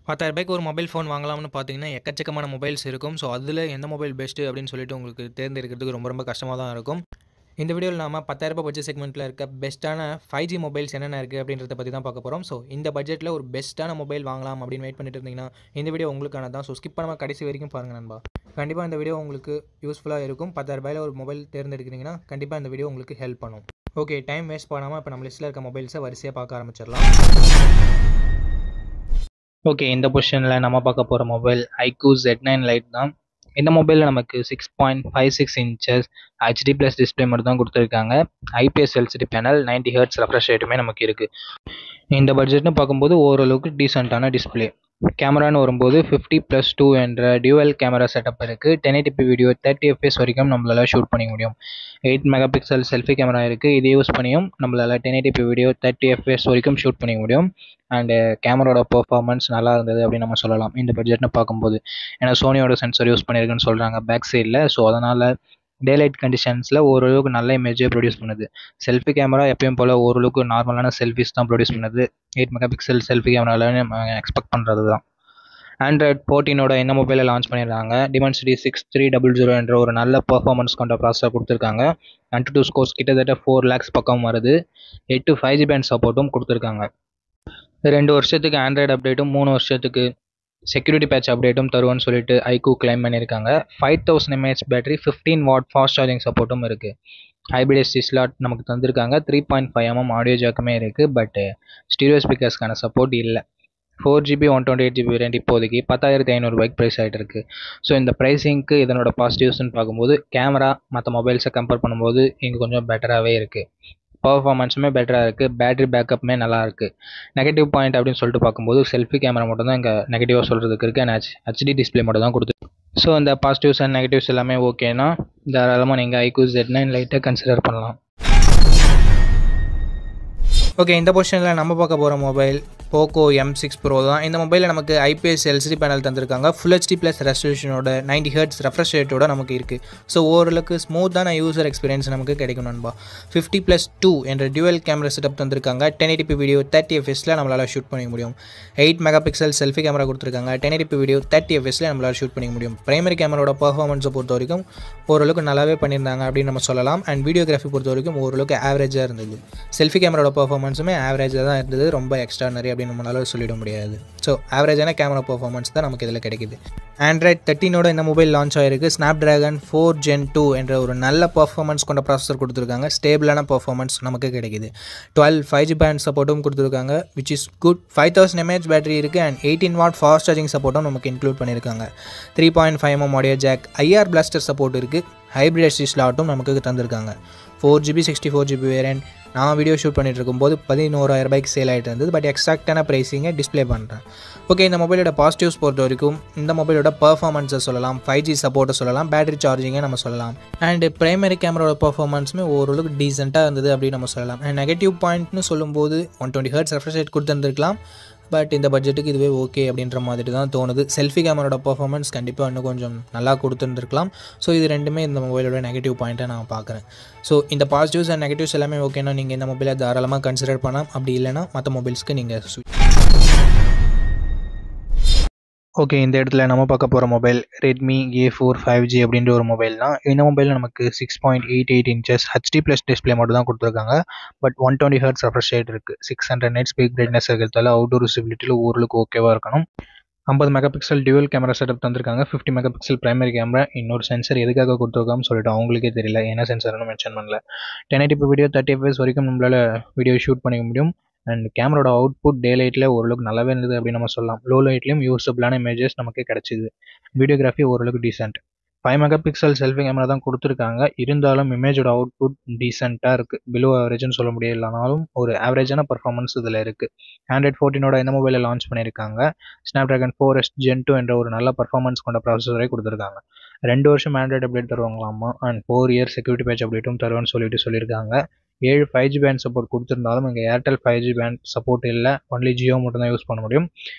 ரூ. 10,000க்கு ஒரு mobile phone வாங்கலாம்னு பார்த்தீங்கன்னா, எக்கச்சக்கமான மொபைல்ஸ் இருக்கும். ஸோ, அதில எந்த மொபைல் பெஸ்ட்டு அப்படின்னு சொல்லிட்டு உங்களுக்கு தேர்ந்தெடுக்கிறதுக்கு ரொம்ப கஷ்டமா தான் இருக்கும். இந்த வீடியோவில் நாம ரூ. 10,000 பட்ஜெட் செக்மெண்ட்ல இருக்க பெஸ்ட்டான 5G மொபைல்ஸ் என்னென்ன இருக்குது அப்படின்றத பற்றி தான் பார்க்க போகிறோம். ஸோ, இந்த பட்ஜெட்டில் ஒரு பெஸ்ட்டான மொபைல் வாங்கலாம் அப்படின்னு வெயிட் பண்ணிட்டு இருந்தீங்கன்னா, இந்த வீடியோ உங்களுக்கானது தான். ஸோ, ஸ்கிப் பண்ணாம கடைசி வரைக்கும் பாருங்க நண்பா. கண்டிப்பாக இந்த வீடியோ உங்களுக்கு யூஸ்ஃபுல்லாக இருக்கும். ரூ. 10,000 ஒரு மொபைல் தேர்ந்தெடுக்கிறீங்கன்னா, கண்டிப்பாக இந்த வீடியோ உங்களுக்கு ஹெல்ப் பண்ணும். ஓகே, டைம் வேஸ்ட் பண்ணாமல் இப்போ நம்ம லிஸ்ட்டில் இருக்க மொபைல்ஸை வரிசையாக பார்க்க ஆரம்பிச்சிடலாம். ஓகே, இந்த பொசிஷனில் நம்ம பார்க்க போகிற மொபைல் iQOO Z9 Lite தான். இந்த மொபைலில் நமக்கு 6.56 இன்ச்சஸ் HD ப்ளஸ் டிஸ்பிளே மட்டும் தான் கொடுத்துருக்காங்க. IPS LCD panel, 90 Hz refresh ரேட்டுமே நமக்கு இருக்குது. இந்த பட்ஜெட்னு பார்க்கும்போது ஓரளவுக்கு டீசெண்டான டிஸ்பிளே. கேமரான்னு வரும்போது 50+2 என்ற டியூவல் கேமரா செட்டப் இருக்குது. 1080p வீடியோ 30 fps வரைக்கும் நம்மளால் ஷூட் பண்ணிக்க முடியும். 8 மெகா பிக்சல் செல்ஃபி கேமரா இருக்குது. இதை யூஸ் பண்ணியும் நம்மளால் 1080p வீடியோ 30 fps வரைக்கும் ஷூட் பண்ணிக்க முடியும். அண்டு கேமராவோட பெர்ஃபார்மன்ஸ் நல்லா இருந்தது அப்படின்னு நம்ம சொல்லலாம் இந்த பட்ஜெட்னு பார்க்கும்போது. ஏன்னா சோனியோட சென்சர் யூஸ் பண்ணியிருக்குன்னு சொல்கிறாங்க பேக் சைடில். ஸோ அதனால் டேலைட் கண்டிஷன்ஸில் ஓரளவுக்கு நல்ல இமேஜே ப்ரொடியூஸ் பண்ணுது. செல்ஃபி கேமரா எப்பயும் போல் ஓரளவுக்கு நார்மலான செல்ஃபிஸ் தான் ப்ரொடியூஸ் பண்ணுது. 8 மெகா பிக்சல் செல்ஃபி கேமராவில் நம்ம எக்ஸ்பெக்ட் பண்ணுறது தான். Android 14ஓட இந்த மொபைலை லான்ச் பண்ணியிருக்காங்க. Dimensity 6300 என்ற ஒரு நல்ல பெர்ஃபார்மன்ஸ் கொண்ட ப்ராசஸர் கொடுத்துருக்காங்க. AnTuTu ஸ்கோர்ஸ் கிட்டத்தட்ட 4 lakhs பக்கம் வருது. 8 5G பேண்ட் சப்போர்ட்டும் கொடுத்துருக்காங்க. 2 வருஷத்துக்கு ஆண்ட்ராய்டு அப்டேட்டும் 3 வருஷத்துக்கு செக்யூரிட்டி பேட்ச் அப்டேட்டும் தருவோன்னு சொல்லிட்டு iQOO கிளைம் பண்ணியிருக்காங்க. 5000 mAh battery, 15 what fast charging சப்போர்ட்டும் இருக்குது. ஹைப்ரிட் SD ஸ்லாட் நமக்கு தந்திருக்காங்க. 3.5mm ஆடியோ ஜாக்குமே இருக்குது. பட் ஸ்டீரியோ ஸ்பீக்கர்ஸ்க்கான சப்போர்ட் இல்லை. 4GB 128GB வேரியண்ட் இப்போதைக்கு 10,500 ப்ரைஸ் ஆகிட்டு இருக்குது. ஸோ இந்த ப்ரைஸிங்க்கு இதனோட பாசிட்டிவ்ஸ்ன்னு பார்க்கும்போது கேமரா மற்ற மொபைல்ஸை கம்பேர் பண்ணும்போது இங்கே கொஞ்சம் பெட்டராகவே இருக்குது. பர்ஃபார்மன்ஸுமே பெட்டராக இருக்குது. பேட்டரி பேக்கப்புமே நல்லா இருக்குது. நெகட்டிவ் பாயிண்ட் அப்படின்னு சொல்லிட்டு பார்க்கும்போது செல்ஃபி கேமரா மட்டும் தான் இங்கே நெகட்டிவாக சொல்கிறதுக்கு இருக்குது. அண்ட் HD டிஸ்பிளே மட்டும் தான் கொடுத்து. ஸோ இந்த பாசிட்டிவ்ஸ் அண்ட் நெகட்டிவ்ஸ் எல்லாமே ஓகேனா தாராளமாக நீங்கள் iQOO Z9 Lite கன்சிடர் பண்ணலாம். ஓகே, இந்த பொசிஷனில் நம்ம பார்க்க போகிற மொபைல் போக்கோ M6 Pro தான். இந்த மொபைலில் நமக்கு IPS LCD பேனல் தந்திருக்காங்க. ஃபுல் HD ப்ளஸ் ரெசல்யூஷனோட 90 Hz ரெஃப்ரெஷ் ரேட்டோட நமக்கு இருக்குது. ஸோ ஓரளவுக்கு ஸ்மூத்தான யூசர் எக்ஸ்பீரியன்ஸ் நமக்கு கிடைக்கும் நண்பா. 50+2 என்ற டியூவல் கேமரா செட்டப் தந்திருக்காங்க. 1080p வீடியோ 30 fpsல நம்மளால் ஷூட் பண்ணிக்க முடியும். 8 மெகா பிக்சல் செல்ஃபி கேமரா கொடுத்துருக்காங்க. 1080p வீடியோ 30 fpsல நம்மளால் ஷூட் பண்ணிக்க முடியும். பிரைமரி கேமராவோட பர்ஃபார்மன்ஸை பொறுத்த வரைக்கும் ஓரளவுக்கு நல்லாவே பண்ணியிருந்தாங்க அப்படின்னு நம்ம சொல்லலாம். அண்ட் வீடியோகிராஃபி பொறுத்த வரைக்கும் ஓரளவுக்கு ஆவரேஜாக இருந்தது. செல்ஃபி கேமராவோட பர்ஃபார்மன்ஸுமே ஆவரேஜாக தான் இருந்தது. ரொம்ப எக்ஸ்ட்ரானரி அப்படின்னு நம்மளால சொல்லிட முடியாது. ஸோ ஆவரேஜான கேமரா பர்ஃபார்மன்ஸ் தான் நமக்கு இதில் கிடைக்குது. Android 13ஓட இந்த மொபைல் லான்ச் ஆகிருக்கு. Snapdragon 4 Gen 2 என்ற ஒரு நல்ல பர்ஃபார்மன்ஸ் கொண்ட ப்ராசஸர் கொடுத்துருக்காங்க. ஸ்டேபிளான பர்ஃபார்மன்ஸ் நமக்கு கிடைக்குது. 12 5G பேண்ட் சப்போர்ட்டும் கொடுத்துருக்காங்க, which is good. 5000 mAh battery இருக்குது. அண்ட் 18 வாட் ஃபாஸ்ட் சார்ஜிங் சப்போர்ட்டும் நமக்கு இன்க்ளூட் பண்ணியிருக்காங்க. 3.5mm audio jack, IR blaster support இருக்குது. ஹைப்ரிட் SD ஸ்லாட்டும் நமக்கு தந்திருக்காங்க. 4GB 64GB variant. நான் வீடியோ ஷூட் பண்ணிட்டு இருக்கும்போது 11,000 சேல் ஆகிட்டு இருந்தது. பட் எக்ஸாக்டான ப்ரைஸிங்கை டிஸ்பிளே பண்ணுறேன். ஓகே, இந்த மொபைலோட பாசிட்டிவ்ஸ் பொறுத்த வரைக்கும் இந்த மொபைலோட பர்ஃபார்மன்ஸை சொல்லலாம், 5G சப்போர்ட்டை சொல்லலாம், பேட்டரி சார்ஜிங்கை நம்ம சொல்லலாம். அண்ட் பிரைமரி கேமராவோட பர்ஃபார்மன்ஸுமே ஓரளவுக்கு டீசெண்டாக இருந்தது அப்படின்னு நம்ம சொல்லலாம். அண்ட் நெகட்டிவ் பாயிண்ட்னு சொல்லும்போது 120 Hz ரெஃப்ரெஷ் ரேட் கொடுத்துருந்துருக்கலாம். பட் இந்த பட்ஜெட்டுக்கு இதுவே ஓகே அப்படின்ற மாதிரி தான் தோணுது. செல்ஃபி கேமராவோட பர்ஃபார்மன்ஸ் கண்டிப்பாக இன்னும் கொஞ்சம் நல்லா கொடுத்துருந்துருக்கலாம். ஸோ இது ரெண்டுமே இந்த மொபைலோட நெகட்டிவ் பாயிண்ட்டை நான் பார்க்குறேன். ஸோ இந்த பாசிட்டிவ்ஸ் அண்ட் நெகட்டிவ்ஸ் எல்லாமே ஓகேனா நீங்கள் இந்த மொபைலை தாராளமாக கன்சிடர் பண்ணலாம். அப்படி இல்லைனா மற்ற மொபைல்ஸ்க்கு நீங்கள் ஓகே, இந்த இடத்துல நம்ம பார்க்க போகிற மொபைல் Redmi A4 5G அப்படின்ற ஒரு மொபைல் தான். இந்த மொபைலில் நமக்கு 6.88 இன்ச்சஸ் HD ப்ளஸ் டிஸ்பிளே மட்டும் தான் கொடுத்துருக்காங்க. பட் 120 Hz ரெஃப்ரெஷ் ரேட் இருக்குது. 600 nits பீக் பிரைட்னஸ் இருக்கிறதால அவுட்டோர் விசிபிலிட்டியில் ஓரளவுக்கு ஓகேவாக இருக்கணும். 50 mega pixel dual camera setup தந்திருக்காங்க. 50 மெகா பிக்சல் பிரைமரி கேமரா. இன்னொரு சென்சர் எதுக்காக கொடுத்துருக்கான்னு சொல்லிட்டு அவங்களுக்கே தெரியல, என்ன சென்சர்னு மென்ஷன் பண்ணல. 1080p வீடியோ 30 fps வரைக்கும் நம்மளால் வீடியோ ஷூட் பண்ணிக்க முடியும். அண்ட் கேமராவோட அவுட்புட் டே லைட்டில் ஓரளவுக்கு நல்லாவே இருந்தது அப்படின்னு நம்ம சொல்லலாம். லோ லைட்லேயும் யூஸபிளான இமேஜஸ் நமக்கு கிடச்சிது. வீடியோகிராஃபி ஓரளவுக்கு decent. 5 mega pixel selfie camera தான் கொடுத்துருக்காங்க. இருந்தாலும் இமேஜோட அவுட்புட் டீசெண்டாக இருக்குது. பிலோ ஆவரேஜ்னு சொல்ல முடியலனாலும் ஒரு ஆவரேஜான பர்ஃபார்மன்ஸ் இதில் இருக்குது. Android 14ஓட இந்த மொபைலை லான்ச் பண்ணியிருக்காங்க. Snapdragon 4S Gen 2 என்ற ஒரு நல்ல பர்ஃபார்மன்ஸ் கொண்ட ப்ராசஸரை கொடுத்துருக்காங்க. 2 வருஷம் ஆண்ட்ராய்டு அப்டேட் தருவாங்களாமா. அண்ட் 4 year செக்யூரிட்டி பேட்ச் அப்டேட்டும் தருவேன்னு சொல்லியிருக்காங்க. 7 5G பேண்ட் சப்போர்ட் கொடுத்துருந்தாலும் இங்கே ஏர்டெல் 5G பேண்ட் சப்போர்ட் இல்லை. ஒன்லி ஜியோ மட்டும் தான் யூஸ் பண்ண முடியும்.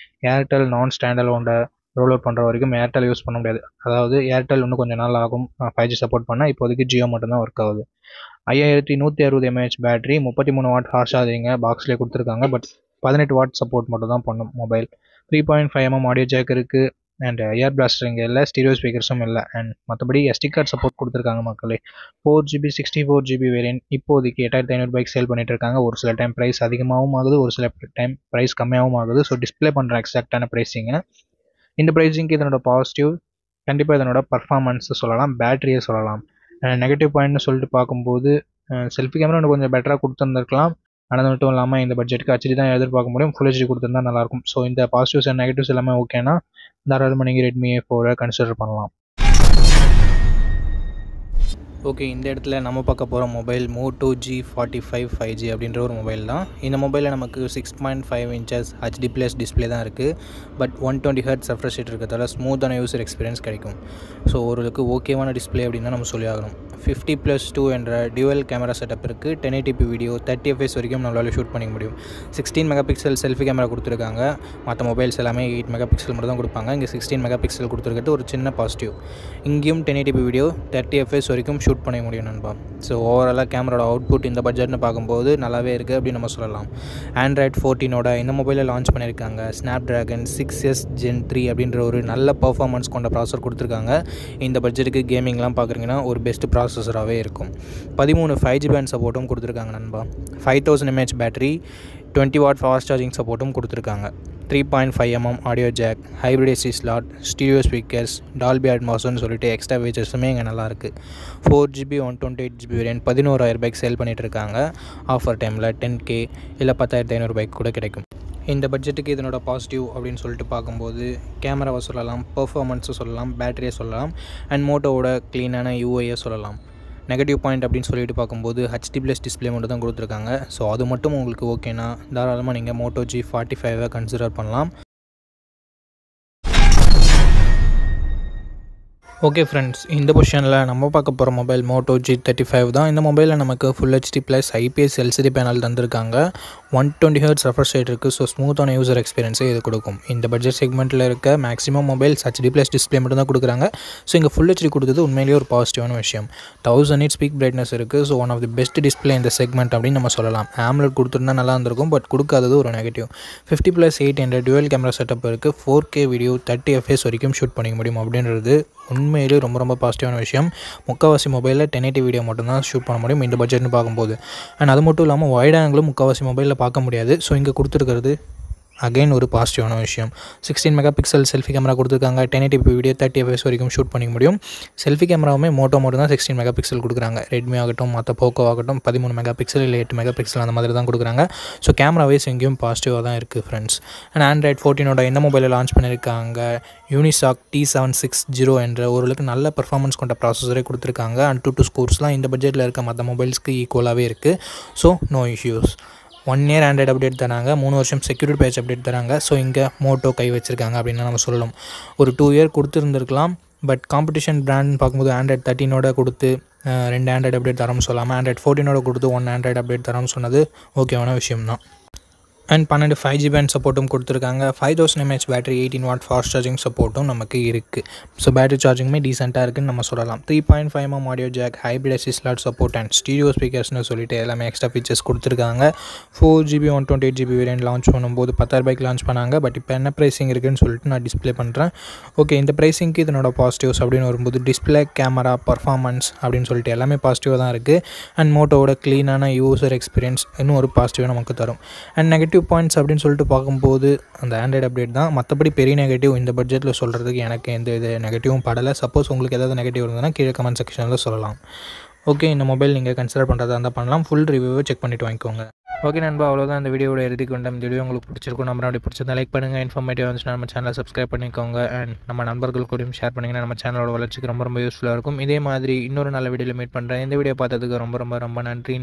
ஏர்டெல் நான் ஸ்டாண்டலோட ரோல் அவுட் பண்ணுற வரைக்கும் ஏர்டெல் யூஸ் பண்ண முடியாது. அதாவது ஏர்டெல் இன்னும் கொஞ்சம் நாள் ஆகும் 5G சப்போர்ட் பண்ணால். இப்போதைக்கு ஜியோ மட்டும் தான் ஒர்க் ஆகுது. 5160 mAh battery, 33 watt fast charging பாக்ஸ்லேயே கொடுத்துருக்காங்க. பட் 18 வாட் சப்போர்ட் மட்டும் தான் பண்ணும் மொபைல். 3.5mm ஆடியோ ஜாக் இருக்குது. அண்ட் ஏர் பிளாஸ்டர் இங்கே இல்லை, ஸ்டீரியோ ஸ்பீக்கர்ஸும் இல்லை. அண்ட் மற்றபடி SD கார்டு சப்போர்ட் கொடுத்துருக்காங்க மக்களே. 4GB 64GB வேரியன்ட் இப்போதைக்கு 8500 சேல் பண்ணிட்டு இருக்காங்க. ஒரு சில டைம் ப்ரைஸ் அதிகமாகவும் ஆகுது, ஒரு சில டைம் ப்ரைஸ் கம்மியாகவும் ஆகுது. ஸோ டிஸ்பிளே பண்ணுற எக்ஸாக்டான ப்ரைஸிங்க. இந்த ப்ரைஸிங்க்கு இதனோட பாசிட்டிவ் கண்டிப்பாக இதனோட பர்ஃபார்மன்ஸ் சொல்லலாம், பேட்டரியை சொல்லலாம். நெகட்டிவ் பாயிண்ட்னு சொல்லிட்டு பார்க்கும்போது செல்ஃபி கேமரா இன்னும் கொஞ்சம் பெட்டராக கொடுத்துருந்துருக்கலாம். ஆனால் மட்டும் இல்லாமல் இந்த பட்ஜெட்டுக்கு HD தான் எதிர்பார்க்க முடியும், ஃபுல் HD கொடுத்துருந்தா நல்லாயிருக்கும். ஸோ இந்த பாசிட்டிவ்ஸ் அண்ட் நெகட்டிவ்ஸ் எல்லாமே ஓகேனா தாராளமாக நீங்கள் Redmi A4 கன்சிடர் பண்ணலாம். ஓகே, இந்த இடத்துல நம்ம பார்க்க போகிற மொபைல் Moto G45 5G அப்படின்ற ஒரு மொபைல் தான். இந்த மொபைலில் நமக்கு 6.5 inches HD+ டிஸ்பிளே தான் இருக்குது. பட் 120 Hz ரெஃப்ரெஷ் ரேட் இருக்கிறதால ஸ்மூத்தான யூசர் எக்ஸ்பீரியன்ஸ் கிடைக்கும். ஸோ ஓரளவுக்கு ஓகேவான டிஸ்பிளே அப்படின்னு தான் நம்ம சொல்லி ஆகணும். 50+2 என்ற டியூவல் கேமரா செட்டப் இருக்குது. 1080p வீடியோ 30 fps வரைக்கும் நம்மளால் ஷூட் பண்ணிக்க முடியும். 16 மெகாபிக்சல் செல்ஃபி கேமரா கொடுத்துருக்காங்க. மற்ற மொபைல்ஸ் எல்லாமே 8 மெகாபிக்சல் மட்டும் தான் கொடுப்பாங்க. இங்கே 16 மெகாபிக்சல் கொடுத்துருக்கிறது ஒரு சின்ன பாசிட்டிவ். இங்கேயும் 1080p வீடியோ 30 fps வரைக்கும் ஷூட் பண்ண முடியும் நண்பா. ஸோ ஓவராலாக கேமராவோட அவுட்புட் இந்த பட்ஜெட்னு பார்க்கும்போது நல்லாவே இருக்குது அப்படின்னு நம்ம சொல்லலாம். Android 14 இந்த மொபைலில் லான்ச் பண்ணியிருக்காங்க. Snapdragon 6s Gen 3 அப்படின்ற ஒரு நல்ல பர்ஃபார்மன்ஸ் கொண்ட ப்ராசஸர் கொடுத்துருக்காங்க. இந்த பட்ஜெட்டுக்கு கேமிங்லாம் பார்க்குறீங்கன்னா ஒரு பெஸ்ட் ப்ராசஸராகவே இருக்கும். 13 5G பேண்ட் சப்போர்ட்டும் கொடுத்துருக்காங்க நண்பா. 5000 mAh battery, 20 watt fast charging சப்போர்ட்டும் கொடுத்துருக்காங்க. 3.5mm audio jack, hybrid SD slot, stereo speakers, Dolby அட்மாஸ்னு சொல்லிட்டு எக்ஸ்ட்ரா ஃபீச்சர்ஸுமே இங்கே நல்லாயிருக்கு. 4GB 128GB வேரியன்ட் 11,000 சேல் பண்ணிகிட்டு இருக்காங்க. ஆஃபர் டைமில் 10K இல்லை 10,500 கூட கிடைக்கும். இந்த பட்ஜெட்டுக்கு இதனோட பாசிட்டிவ் அப்படின்னு சொல்லிட்டு பார்க்கும்போது கேமராவை சொல்லலாம், பர்ஃபார்மன்ஸை சொல்லலாம், பேட்டரியை சொல்லலாம், அண்ட் மோட்டோவோட க்ளீனான UIயை சொல்லலாம். நெகட்டிவ் பாயிண்ட் அப்படின்னு சொல்லிட்டு பார்க்கும்போது HD+ டிஸ்பிளே மட்டும் தான் கொடுத்துருக்காங்க. ஸோ அது மட்டும் உங்களுக்கு ஓகேனா தாராளமாக நீங்கள் Moto G45 கன்சிடர் பண்ணலாம். ஓகே ஃப்ரெண்ட்ஸ், இந்த பொசிஷனில் நம்ம பார்க்க போகிற மொபைல் Moto G35 தான். இந்த மொபைலில் நமக்கு full HD+ IPS LCD panel தந்திருக்காங்க. 120 Hz ரெஃப்ரெஷ் ரேட் இருக்குது. ஸோ ஸ்மூத்தான யூசர் எக்ஸ்பீரியன்ஸை இது கொடுக்கும். இந்த பட்ஜெட் செக்மெண்ட்டில் இருக்க மேக்ஸிமம் மொபைல்ஸ் HD+ டிஸ்பிளே மட்டும் தான் கொடுக்குறாங்க. ஸோ இங்கே ஃபுல் HD கொடுத்தது உண்மையிலேயே ஒரு பாசிட்டிவான விஷயம். 1000 nits பீக் பிரைட்னஸ் இருக்குது. So one of the best display இந்த செக்மெண்ட் அப்படின்னு நம்ம சொல்லலாம். AMOLED கொடுத்துருந்தா நல்லா இருந்திருக்கும், பட் கொடுக்காதது ஒரு நெகட்டிவ். 50+8 என்ற டுவல் கேமரா செட்டப் இருக்குது. 4K வீடியோ 30 fps வரைக்கும் ஷூட் பண்ணிக்க முடியும் அப்படின்றது உண்மையிலே ரொம்ப பாசிட்டிவான விஷயம். முக்கால்வாசி மொபைலில் 1080 வீடியோ மட்டும்தான் ஷூட் பண்ண முடியும் இந்த பட்ஜெட்னு பார்க்கும்போது. அண்ட் அது மட்டும் இல்லாமல் வைட் ஆங்கிளும் முக்கால்வாசி மொபைலில் பார்க்க முடியாது. ஸோ இங்கே கொடுத்துருக்கிறது அகைன் ஒரு பாசிட்டிவான விஷயம். 16 மெகாபிக்சல் செல்ஃபி கேமரா கொடுத்துருக்காங்க. 1080p வீடியோ 30 fps வரைக்கும் ஷூட் பண்ணிக்க முடியும். செல்ஃபி கேமராவுமே மோட்டோ மட்டும் தான் 16 மெகாபிக்சல் கொடுக்குறாங்க. ரெட்மி ஆகட்டும், மற்ற போக்கோ ஆகட்டும் 13 மெகாபிக்சல் இல்லை 8 மெகாபிக்சல் அந்த மாதிரி தான் கொடுக்குறாங்க. ஸோ கேமரா வைஸ் எங்கேயும் பாசிட்டிவாக தான் இருக்குது ஃப்ரெண்ட்ஸ். அண்ட் Android 14 இந்த மொபைலில் லான்ச் பண்ணியிருக்காங்க. Unisoc T760 என்ற ஓரளவுக்கு நல்ல பர்ஃபார்மன்ஸ் கொண்ட ப்ராசஸரே கொடுத்துருக்காங்க. அண்ட் 2 ஸ்கோர்ஸ்லாம் இந்த பட்ஜெட்டில் இருக்க மற்ற மொபைல்ஸ்க்கு ஈக்குவலாகவே இருக்குது. So no issues. 1 year Android update தராங்க, 3 வருஷம் செக்யூரிட்டி பேட்ச் அப்டேட் தராங்க. ஸோ இங்கே மோட்டோ கை வச்சுருக்காங்க அப்படின்னு நம்ம சொல்லலாம். ஒரு 2 year கொடுத்துருந்துருக்கலாம். பட் காம்படிஷன் பிராண்ட்னு பார்க்கும்போது Android 13 கொடுத்து 2 Android அப்டேட் தரோம்னு சொல்லாமல் Android 14 கொடுத்து 1 Android அப்டேட் தரோம்னு சொன்னது ஓகேவான விஷயம் தான். அண்ட் 12 5G பேண்ட் சப்போர்ட்டும் கொடுத்துருக்காங்க. 5000 mAh battery, 18 watt fast charging சப்போர்ட்டும் நமக்கு இருக்குது. ஸோ பேட்டரி சார்ஜிங்குமே டீசெண்டாக இருக்குதுன்னு நம்ம சொல்லலாம். 3.5mm audio jack, hybrid SD slot support and stereo ஸ்பீக்கர்ஸ்னு சொல்லிட்டு எல்லாமே எக்ஸ்ட்ரா ஃபீச்சர்ஸ் கொடுத்துருக்காங்க. 4GB 128GB வேரியன்ட் லான்ச் பண்ணும்போது 10,000 லான்ச் பண்ணாங்க. பட் இப்போ என்ன ப்ரைஸிங் இருக்குதுன்னு சொல்லிட்டு நான் டிஸ்பிளே பண்ணுறேன். ஓகே, இந்த ப்ரைஸிங்க்கு இதனோட பாசிட்டிவ்ஸ் அப்படின்னு வரும்போது டிஸ்பிளே, கேமரா, பர்ஃபார்மன்ஸ் அப்படின்னு சொல்லிட்டு எல்லாமே பாசிட்டிவாக தான் இருக்குது. அண்ட் மோட்டோவோட க்ளீனான யூசர் எக்ஸ்பீரியன்ஸ் இன்னும் ஒரு பாசிட்டிவாக நமக்கு தரும். அண்ட் நெகட்டிவ் பாயிண்ட்ஸ் அப்படின்னு சொல்லிட்டு பார்க்கும்போது அந்த Android அப்டேட் தான். மற்றபடி பெரிய நெகட்டிவ் இந்த பட்ஜெட்டில் சொல்கிறதுக்கு எனக்கு எந்த இது நெகட்டிவும் படலை. சப்போஸ் உங்களுக்கு ஏதாவது நெகட்டிவ் இருந்ததுன்னா கீழே கமெண்ட் செக்ஷனில் சொல்லலாம். ஓகே, இந்த மொபைல் நீங்கள் கன்சிடர் பண்ணுறதா இருந்தால் பண்ணலாம். ஃபுல் ரிவ்யூவை செக் பண்ணிவிட்டு வாங்கிக்கோங்க. ஓகே நண்பா, அவ்வளோதான் இந்த வீடியோட இறுதிக்கு வந்தோம். இந்த வீடியோ உங்களுக்கு பிடிச்சிருக்கும், நம்ம அப்படி பிடிச்சதை லைக் பண்ணுங்கள். இன்ஃபர்மேட்டிவ் இருந்துச்சுன்னா நம்ம சேனலை சப்ஸ்கிரைப் பண்ணிக்கோங்க. அண்ட் நம்ம நண்பர்கள் கூடயும் ஷேர் பண்ணிங்கன்னா நம்ம சேனலோட வளர்ச்சிக்கு ரொம்ப யூஸ்ஃபுல்லாக இருக்கும். இதே மாதிரி இன்னொரு நல்ல வீடியோவில் மீட் பண்ணுறேன். இந்த வீடியோ பார்த்ததுக்கு ரொம்ப நன்றி.